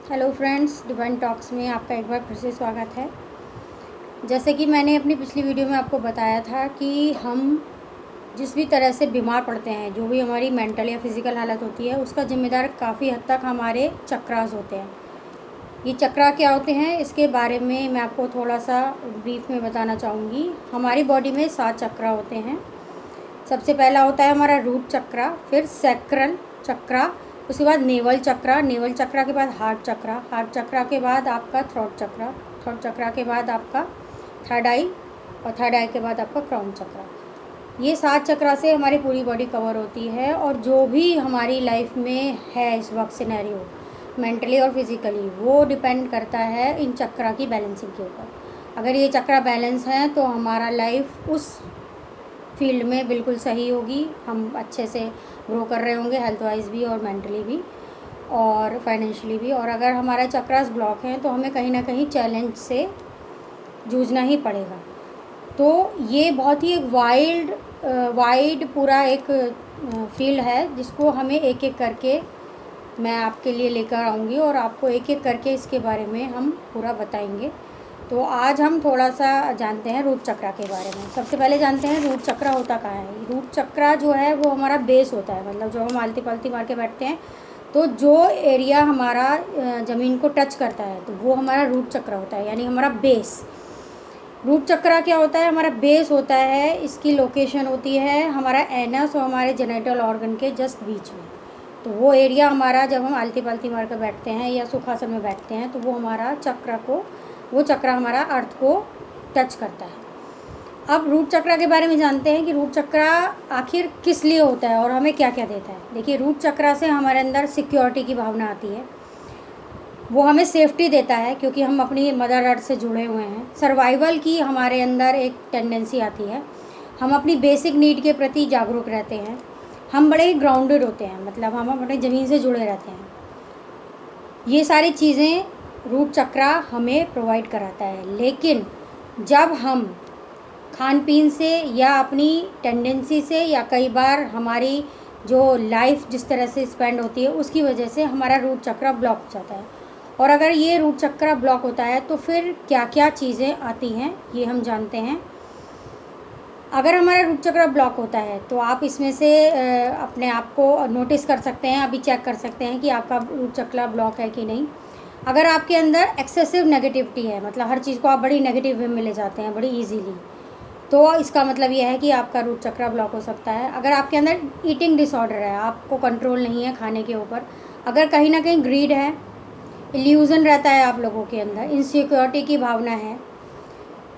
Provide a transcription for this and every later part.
Hello friends, divine talks में आपका एक बार फिर से स्वागत है। जैसे कि मैंने अपनी पिछली वीडियो में आपको बताया था कि हम जिस भी तरह से बीमार पड़ते हैं, जो भी हमारी मेंटल या फिज़िकल हालत होती है, उसका जिम्मेदार काफ़ी हद तक हमारे चक्रास होते हैं। ये चक्रा क्या होते हैं, इसके बारे में मैं आपको थोड़ा सा ब्रीफ में बताना चाहूँगी। हमारी बॉडी में 7 चक्रा होते हैं। सबसे पहला होता है हमारा रूट चक्रा, फिर सैक्रल चक्रा, उसके बाद नेवल चक्रा, नेवल चक्रा के बाद हार्ट चक्रा, हार्ट चक्रा के बाद आपका थ्रोट चक्रा, थ्रोट चक्रा के बाद आपका थर्ड आई, और थर्ड आई के बाद आपका क्राउन चक्रा। ये 7 चक्रा से हमारी पूरी बॉडी कवर होती है। और जो भी हमारी लाइफ में है इस वक्त सिनेरियो, मेंटली और फिज़िकली, वो डिपेंड करता है इन चक्रा की बैलेंसिंग के ऊपर। अगर ये चक्रा बैलेंस हैं तो हमारा लाइफ उस फील्ड में बिल्कुल सही होगी, हम अच्छे से ग्रो कर रहे होंगे, हेल्थ वाइज भी और मेंटली भी और फाइनेंशियली भी। और अगर हमारा चक्रास ब्लॉक हैं तो हमें कहीं ना कहीं चैलेंज से जूझना ही पड़ेगा। तो ये बहुत ही एक वाइड पूरा एक फील्ड है, जिसको हमें एक एक करके मैं आपके लिए लेकर आऊँगी और आपको एक एक करके इसके बारे में हम पूरा बताएंगे। तो आज हम थोड़ा सा जानते हैं रूट चक्रा के बारे में। सबसे पहले जानते हैं रूट चक्रा होता कहाँ है। रूट चक्रा जो है वो हमारा बेस होता है, मतलब जो हम आलती पलती मार के बैठते हैं तो जो एरिया हमारा ज़मीन को टच करता है तो वो हमारा रूट चक्रा होता है, यानी हमारा बेस। रूट चक्रा क्या होता है, हमारा बेस होता है। इसकी लोकेशन होती है हमारा एनस और हमारे जेनिटल ऑर्गन के जस्ट बीच में। तो वो एरिया हमारा, जब हम आलती पलती मार कर बैठते हैं या सुखासन में बैठते हैं, तो वो चक्र हमारा अर्थ को टच करता है। अब रूट चक्र के बारे में जानते हैं कि रूट चक्र आखिर किस लिए होता है और हमें क्या क्या देता है। देखिए, रूट चक्र से हमारे अंदर सिक्योरिटी की भावना आती है। वो हमें सेफ्टी देता है क्योंकि हम अपनी मदर अर्थ से जुड़े हुए हैं। सर्वाइवल की हमारे अंदर एक टेंडेंसी आती है। हम अपनी बेसिक नीड के प्रति जागरूक रहते हैं। हम बड़े ही ग्राउंडेड होते हैं, मतलब हम अपने ज़मीन से जुड़े रहते हैं। ये सारी चीज़ें रूट चक्रा हमें प्रोवाइड कराता है। लेकिन जब हम खान पीन से या अपनी टेंडेंसी से या कई बार हमारी जो लाइफ जिस तरह से स्पेंड होती है उसकी वजह से हमारा रूट चक्रा ब्लॉक हो जाता है। और अगर ये रूट चक्रा ब्लॉक होता है तो फिर क्या क्या चीज़ें आती हैं ये हम जानते हैं। अगर हमारा रूट चक्र ब्लॉक होता है तो आप इसमें से अपने आप को नोटिस कर सकते हैं, अभी चेक कर सकते हैं कि आपका रूट चक्र ब्लॉक है कि नहीं। अगर आपके अंदर एक्सेसिव नेगेटिविटी है, मतलब हर चीज़ को आप बड़ी नेगेटिव वे में ले जाते हैं बड़ी इजीली, तो इसका मतलब यह है कि आपका रूट चक्र ब्लॉक हो सकता है। अगर आपके अंदर ईटिंग डिसऑर्डर है, आपको कंट्रोल नहीं है खाने के ऊपर, अगर कहीं ना कहीं ग्रीड है, इल्यूज़न रहता है आप लोगों के अंदर, इनसिक्योरिटी की भावना है,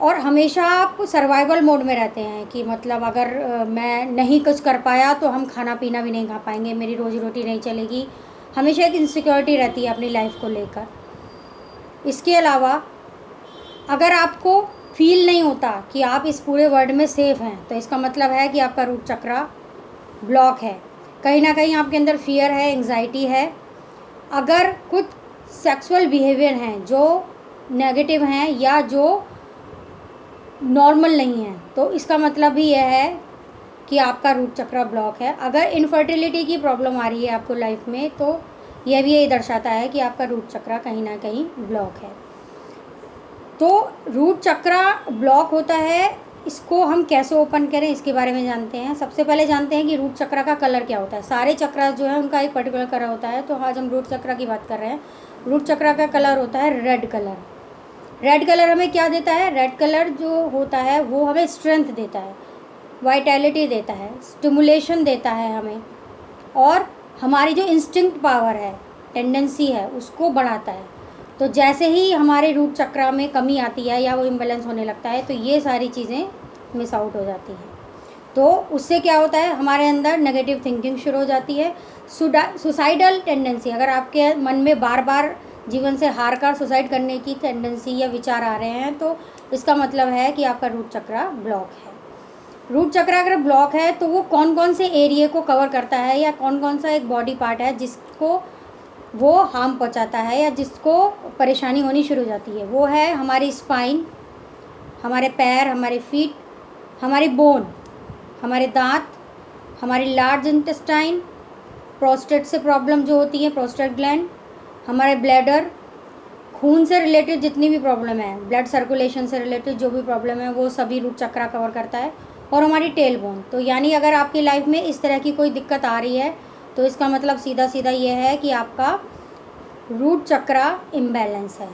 और हमेशा आप सर्वाइवल मोड में रहते हैं कि मतलब अगर मैं नहीं कुछ कर पाया तो हम खाना पीना भी नहीं खा पाएंगे, मेरी रोजी रोटी नहीं चलेगी, हमेशा एक इनसिक्योरिटी रहती है अपनी लाइफ को लेकर। इसके अलावा अगर आपको फील नहीं होता कि आप इस पूरे वर्ल्ड में सेफ़ हैं, तो इसका मतलब है कि आपका रूट चक्रा ब्लॉक है। कहीं ना कहीं आपके अंदर फियर है, एंग्जाइटी है। अगर कुछ सेक्सुअल बिहेवियर हैं जो नेगेटिव हैं या जो नॉर्मल नहीं है, तो इसका मतलब भी यह है कि आपका रूट चक्र ब्लॉक है। अगर इनफर्टिलिटी की प्रॉब्लम आ रही है आपको लाइफ में, तो यह भी यही दर्शाता है कि आपका रूट चक्र कहीं ना कहीं ब्लॉक है। तो रूट चक्र ब्लॉक होता है, इसको हम कैसे ओपन करें इसके बारे में जानते हैं। सबसे पहले जानते हैं कि रूट चक्र का कलर क्या होता है। सारे चक्र जो है उनका एक पर्टिकुलर कलर होता है, तो आज हम रूट चक्र की बात कर रहे हैं। रूट चक्र का कलर होता है रेड कलर। रेड कलर हमें क्या देता है, रेड कलर जो होता है वो हमें स्ट्रेंथ देता है, वाइटैलिटी देता है, स्टिमुलेशन देता है हमें, और हमारी जो इंस्टिंक्ट पावर है, टेंडेंसी है, उसको बढ़ाता है। तो जैसे ही हमारे रूट चक्र में कमी आती है या वो इम्बैलेंस होने लगता है तो ये सारी चीज़ें मिस आउट हो जाती हैं। तो उससे क्या होता है, हमारे अंदर नेगेटिव थिंकिंग शुरू हो जाती है। सुसाइडल टेंडेंसी, अगर आपके मन में बार बार जीवन से हार कर सुसाइड करने की टेंडेंसी या विचार आ रहे हैं, तो इसका मतलब है कि आपका रूट चक्र ब्लॉक है। रूट चक्र अगर ब्लॉक है तो वो कौन कौन से एरिया को कवर करता है या कौन कौन सा एक बॉडी पार्ट है जिसको वो हार्म पहुंचाता है या जिसको परेशानी होनी शुरू हो जाती है। वो है हमारी स्पाइन, हमारे पैर, हमारे फीट, हमारी बोन, हमारे दांत, हमारी लार्ज इंटेस्टाइन, प्रोस्टेट से प्रॉब्लम जो होती है, प्रोस्टेट ग्लैंड, हमारे ब्लैडर, खून से रिलेटेड जितनी भी प्रॉब्लम है, ब्लड सर्कुलेशन से रिलेटेड जो भी प्रॉब्लम है, वो सभी रूट चक्रा कवर करता है। और हमारी टेल बोन। तो यानी अगर आपकी लाइफ में इस तरह की कोई दिक्कत आ रही है तो इसका मतलब सीधा सीधा ये है कि आपका रूट चक्रा इम्बैलेंस है।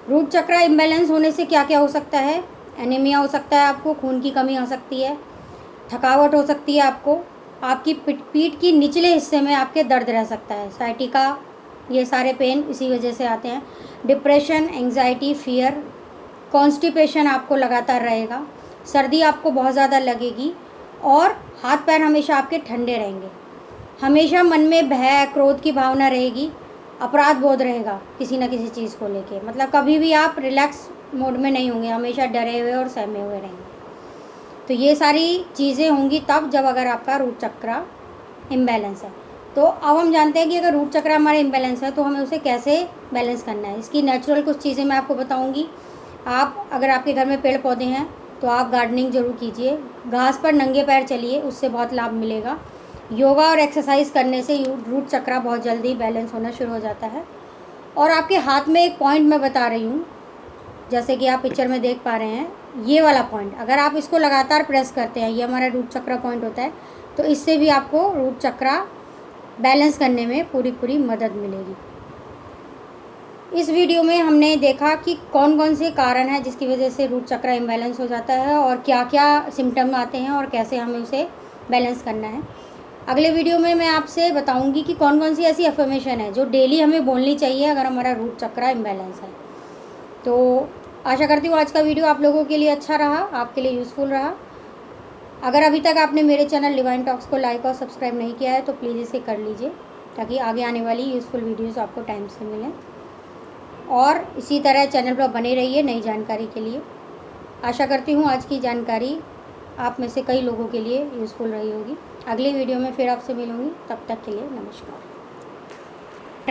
रूट चक्रा इम्बैलेंस होने से क्या क्या हो सकता है? एनीमिया हो सकता है, आपको खून की कमी हो सकती है, थकावट हो सकती है, आपको आपकी पीठ की निचले हिस्से में आपके दर्द रह सकता है, साइटिका, ये सारे पेन इसी वजह से आते हैं। डिप्रेशन, एंग्जाइटी, फियर, कॉन्स्टिपेशन आपको लगातार रहेगा, सर्दी आपको बहुत ज़्यादा लगेगी और हाथ पैर हमेशा आपके ठंडे रहेंगे, हमेशा मन में भय, क्रोध की भावना रहेगी, अपराध बोध रहेगा किसी न किसी चीज़ को लेके, मतलब कभी भी आप रिलैक्स मोड में नहीं होंगे, हमेशा डरे हुए और सहमे हुए रहेंगे। तो ये सारी चीज़ें होंगी तब जब अगर आपका रूट चक्रा इम्बैलेंस है। तो अब हम जानते हैं कि अगर रूट चक्रा हमारा इम्बैलेंस है तो हमें उसे कैसे बैलेंस करना है। इसकी नेचुरल कुछ चीज़ें मैं आपको बताऊंगी। आप अगर आपके घर में पेड़ पौधे हैं तो आप गार्डनिंग ज़रूर कीजिए, घास पर नंगे पैर चलिए, उससे बहुत लाभ मिलेगा। योगा और एक्सरसाइज करने से रूट चक्रा बहुत जल्दी बैलेंस होना शुरू हो जाता है। और आपके हाथ में एक पॉइंट मैं बता रही हूँ, जैसे कि आप पिक्चर में देख पा रहे हैं, ये वाला पॉइंट अगर आप इसको लगातार प्रेस करते हैं, ये हमारा रूट चक्रा पॉइंट होता है, तो इससे भी आपको रूट चक्रा बैलेंस करने में पूरी मदद मिलेगी। इस वीडियो में हमने देखा कि कौन कौन से कारण हैं जिसकी वजह से रूट चक्रा इम्बैलेंस हो जाता है और क्या क्या सिम्टम आते हैं और कैसे हमें उसे बैलेंस करना है। अगले वीडियो में मैं आपसे बताऊंगी कि कौन कौन सी ऐसी अफर्मेशन है जो डेली हमें बोलनी चाहिए अगर हमारा रूट चक्रा इम्बैलेंस है। तो आशा करती हूँ आज का वीडियो आप लोगों के लिए अच्छा रहा, आपके लिए यूज़फुल रहा। अगर अभी तक आपने मेरे चैनल डिवाइन टॉक्स को लाइक और सब्सक्राइब नहीं किया है तो प्लीज़ इसे कर लीजिए, ताकि आगे आने वाली यूज़फुल वीडियोस आपको टाइम से मिलें। और इसी तरह चैनल पर बने रहिए नई जानकारी के लिए। आशा करती हूँ आज की जानकारी आप में से कई लोगों के लिए यूज़फुल रही होगी। अगली वीडियो में फिर आपसे मिलूँगी, तब तक के लिए नमस्कार।